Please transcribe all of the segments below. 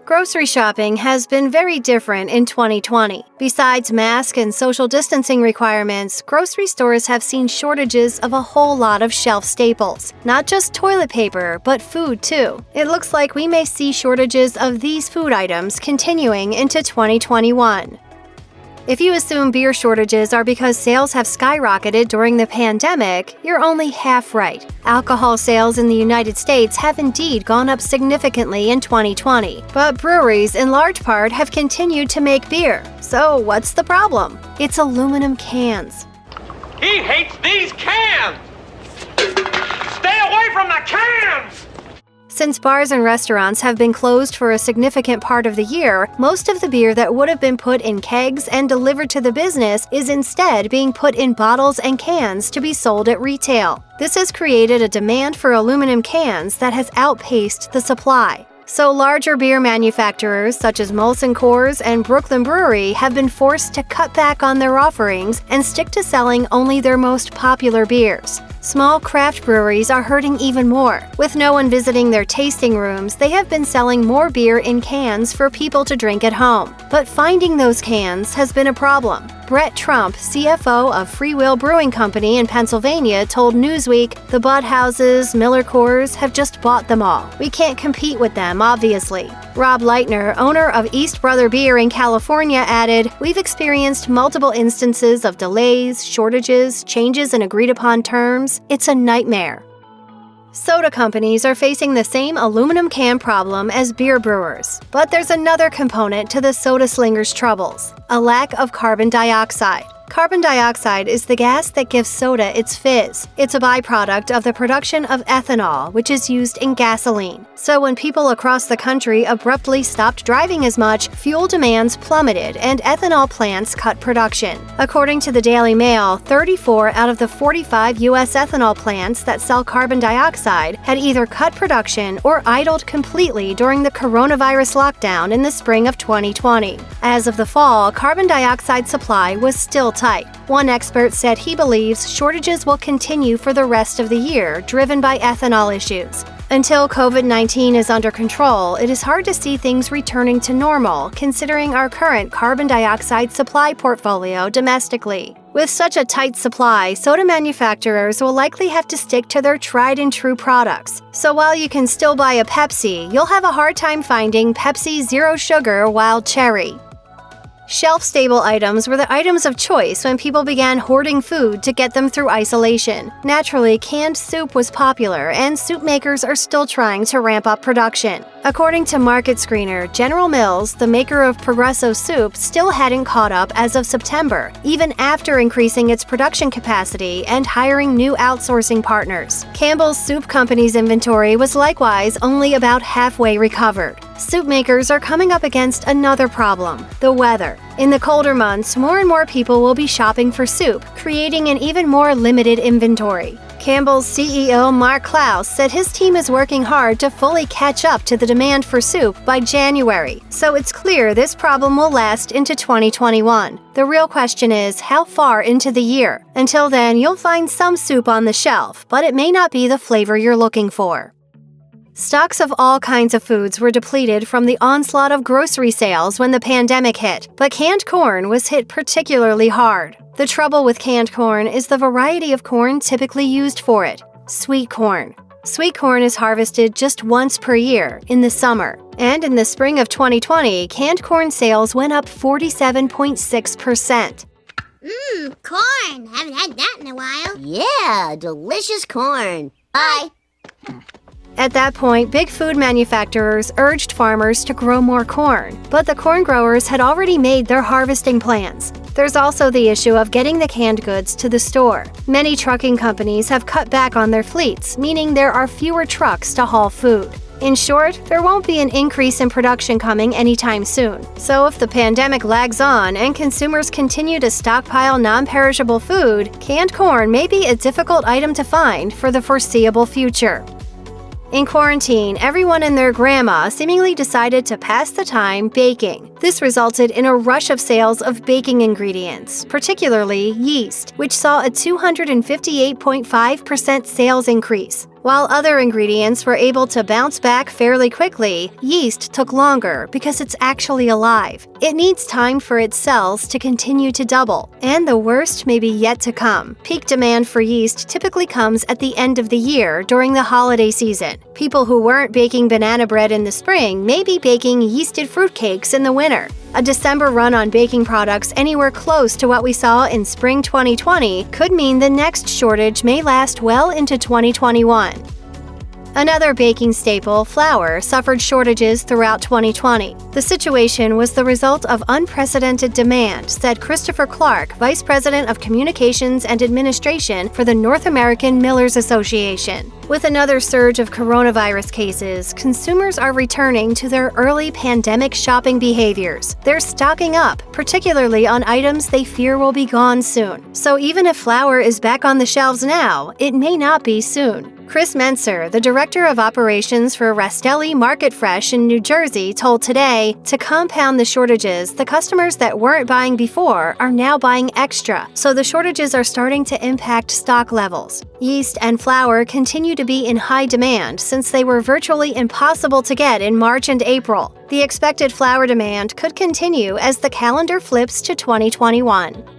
Grocery shopping has been very different in 2020. Besides mask and social distancing requirements, grocery stores have seen shortages of a whole lot of shelf staples. Not just toilet paper, but food too. It looks like we may see shortages of these food items continuing into 2021. If you assume beer shortages are because sales have skyrocketed during the pandemic, you're only half right. Alcohol sales in the United States have indeed gone up significantly in 2020, but breweries in large part have continued to make beer. So what's the problem? It's aluminum cans. He hates these cans! Stay away from the cans! Since bars and restaurants have been closed for a significant part of the year, most of the beer that would have been put in kegs and delivered to the business is instead being put in bottles and cans to be sold at retail. This has created a demand for aluminum cans that has outpaced the supply. So larger beer manufacturers such as Molson Coors and Brooklyn Brewery have been forced to cut back on their offerings and stick to selling only their most popular beers. Small craft breweries are hurting even more. With no one visiting their tasting rooms, they have been selling more beer in cans for people to drink at home. But finding those cans has been a problem. Brett Trump, CFO of Free Will Brewing Company in Pennsylvania, told Newsweek, "The Bud Houses, Miller Coors have just bought them all. We can't compete with them, obviously." Rob Leitner, owner of East Brother Beer in California, added, "We've experienced multiple instances of delays, shortages, changes in agreed-upon terms. It's a nightmare." Soda companies are facing the same aluminum can problem as beer brewers. But there's another component to the soda slingers' troubles: a lack of carbon dioxide. Carbon dioxide is the gas that gives soda its fizz. It's a byproduct of the production of ethanol, which is used in gasoline. So when people across the country abruptly stopped driving as much, fuel demands plummeted and ethanol plants cut production. According to the Daily Mail, 34 out of the 45 U.S. ethanol plants that sell carbon dioxide had either cut production or idled completely during the coronavirus lockdown in the spring of 2020. As of the fall, carbon dioxide supply was still tight. One expert said he believes shortages will continue for the rest of the year, driven by ethanol issues. Until COVID-19 is under control, it is hard to see things returning to normal, considering our current carbon dioxide supply portfolio domestically. With such a tight supply, soda manufacturers will likely have to stick to their tried-and-true products. So while you can still buy a Pepsi, you'll have a hard time finding Pepsi Zero Sugar Wild Cherry. Shelf-stable items were the items of choice when people began hoarding food to get them through isolation. Naturally, canned soup was popular, and soup makers are still trying to ramp up production. According to Market Screener, General Mills, the maker of Progresso soup, still hadn't caught up as of September, even after increasing its production capacity and hiring new outsourcing partners. Campbell's Soup Company's inventory was likewise only about halfway recovered. Soup makers are coming up against another problem: the weather. In the colder months, more and more people will be shopping for soup, creating an even more limited inventory. Campbell's CEO Mark Klaus said his team is working hard to fully catch up to the demand for soup by January, so it's clear this problem will last into 2021. The real question is, how far into the year? Until then, you'll find some soup on the shelf, but it may not be the flavor you're looking for. Stocks of all kinds of foods were depleted from the onslaught of grocery sales when the pandemic hit, but canned corn was hit particularly hard. The trouble with canned corn is the variety of corn typically used for it: sweet corn. Sweet corn is harvested just once per year, in the summer. And in the spring of 2020, canned corn sales went up 47.6%. Corn! Haven't had that in a while. Yeah, delicious corn. Bye. At that point, big food manufacturers urged farmers to grow more corn, but the corn growers had already made their harvesting plans. There's also the issue of getting the canned goods to the store. Many trucking companies have cut back on their fleets, meaning there are fewer trucks to haul food. In short, there won't be an increase in production coming anytime soon. So if the pandemic lags on and consumers continue to stockpile non-perishable food, canned corn may be a difficult item to find for the foreseeable future. In quarantine, everyone and their grandma seemingly decided to pass the time baking. This resulted in a rush of sales of baking ingredients, particularly yeast, which saw a 258.5% sales increase. While other ingredients were able to bounce back fairly quickly, yeast took longer because it's actually alive. It needs time for its cells to continue to double, and the worst may be yet to come. Peak demand for yeast typically comes at the end of the year during the holiday season. People who weren't baking banana bread in the spring may be baking yeasted fruitcakes in the winter. A December run on baking products anywhere close to what we saw in spring 2020 could mean the next shortage may last well into 2021. Another baking staple, flour, suffered shortages throughout 2020. The situation was the result of unprecedented demand, said Christopher Clark, Vice President of Communications and Administration for the North American Millers Association. With another surge of coronavirus cases, consumers are returning to their early pandemic shopping behaviors. They're stocking up, particularly on items they fear will be gone soon. So even if flour is back on the shelves now, it may not be soon. Chris Menser, the Director of Operations for Rastelli Market Fresh in New Jersey, told Today, to compound the shortages, the customers that weren't buying before are now buying extra, so the shortages are starting to impact stock levels. Yeast and flour continue to be in high demand since they were virtually impossible to get in March and April. The expected flour demand could continue as the calendar flips to 2021.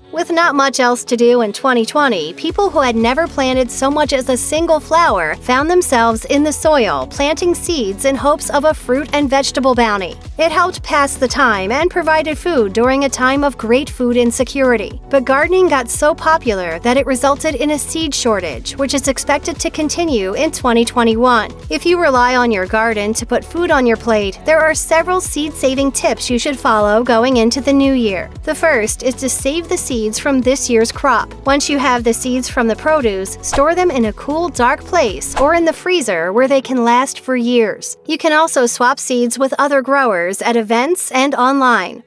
With not much else to do in 2020, people who had never planted so much as a single flower found themselves in the soil, planting seeds in hopes of a fruit and vegetable bounty. It helped pass the time and provided food during a time of great food insecurity. But gardening got so popular that it resulted in a seed shortage, which is expected to continue in 2021. If you rely on your garden to put food on your plate, there are several seed-saving tips you should follow going into the new year. The first is to save the seeds from this year's crop. Once you have the seeds from the produce, store them in a cool, dark place or in the freezer where they can last for years. You can also swap seeds with other growers at events and online.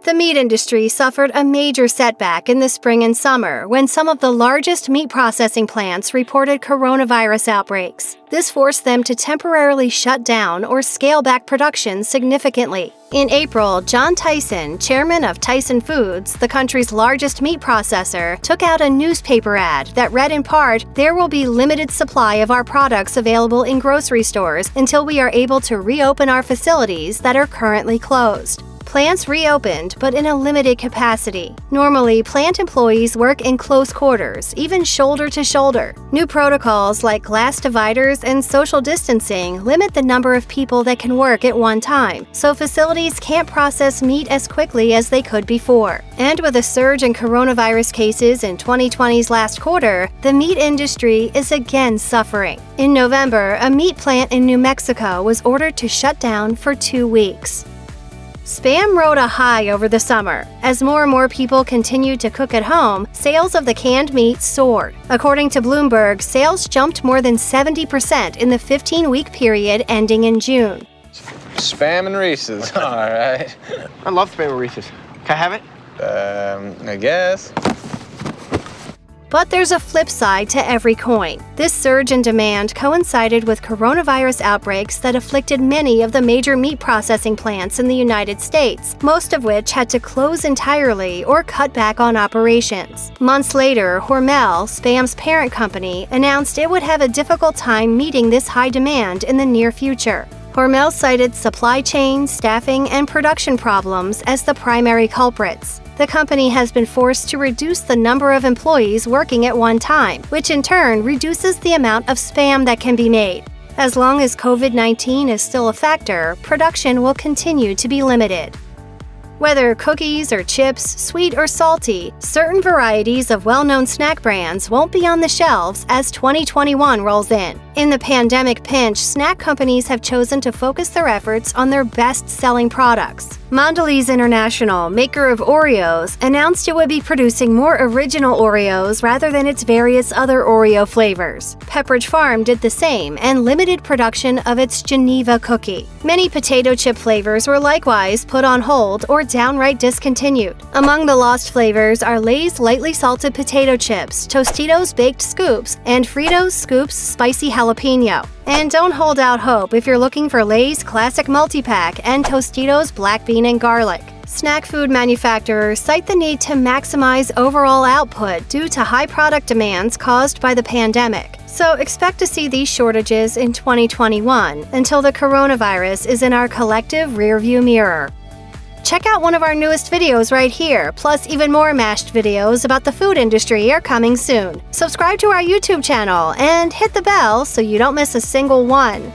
The meat industry suffered a major setback in the spring and summer when some of the largest meat processing plants reported coronavirus outbreaks. This forced them to temporarily shut down or scale back production significantly. In April, John Tyson, chairman of Tyson Foods, the country's largest meat processor, took out a newspaper ad that read in part, "There will be limited supply of our products available in grocery stores until we are able to reopen our facilities that are currently closed." Plants reopened, but in a limited capacity. Normally, plant employees work in close quarters, even shoulder to shoulder. New protocols like glass dividers and social distancing limit the number of people that can work at one time, so facilities can't process meat as quickly as they could before. And with a surge in coronavirus cases in 2020's last quarter, the meat industry is again suffering. In November, a meat plant in New Mexico was ordered to shut down for 2 weeks. Spam rode a high over the summer. As more and more people continued to cook at home, sales of the canned meat soared. According to Bloomberg, sales jumped more than 70% in the 15-week period ending in June. Spam and Reese's, all right. I love Spam and Reese's. Can I have it? I guess. But there's a flip side to every coin. This surge in demand coincided with coronavirus outbreaks that afflicted many of the major meat processing plants in the United States, most of which had to close entirely or cut back on operations. Months later, Hormel, Spam's parent company, announced it would have a difficult time meeting this high demand in the near future. Hormel cited supply chain, staffing, and production problems as the primary culprits. The company has been forced to reduce the number of employees working at one time, which in turn reduces the amount of Spam that can be made. As long as COVID-19 is still a factor, production will continue to be limited. Whether cookies or chips, sweet or salty, certain varieties of well-known snack brands won't be on the shelves as 2021 rolls in. In the pandemic pinch, snack companies have chosen to focus their efforts on their best-selling products. Mondelez International, maker of Oreos, announced it would be producing more original Oreos rather than its various other Oreo flavors. Pepperidge Farm did the same and limited production of its Geneva cookie. Many potato chip flavors were likewise put on hold or downright discontinued. Among the lost flavors are Lay's lightly salted potato chips, Tostitos baked scoops, and Fritos Scoops spicy jalapeno. And don't hold out hope if you're looking for Lay's classic multi-pack and Tostitos black bean and garlic. Snack food manufacturers cite the need to maximize overall output due to high product demands caused by the pandemic. So expect to see these shortages in 2021 until the coronavirus is in our collective rearview mirror. Check out one of our newest videos right here, plus even more mashed videos about the food industry are coming soon. Subscribe to our YouTube channel and hit the bell so you don't miss a single one.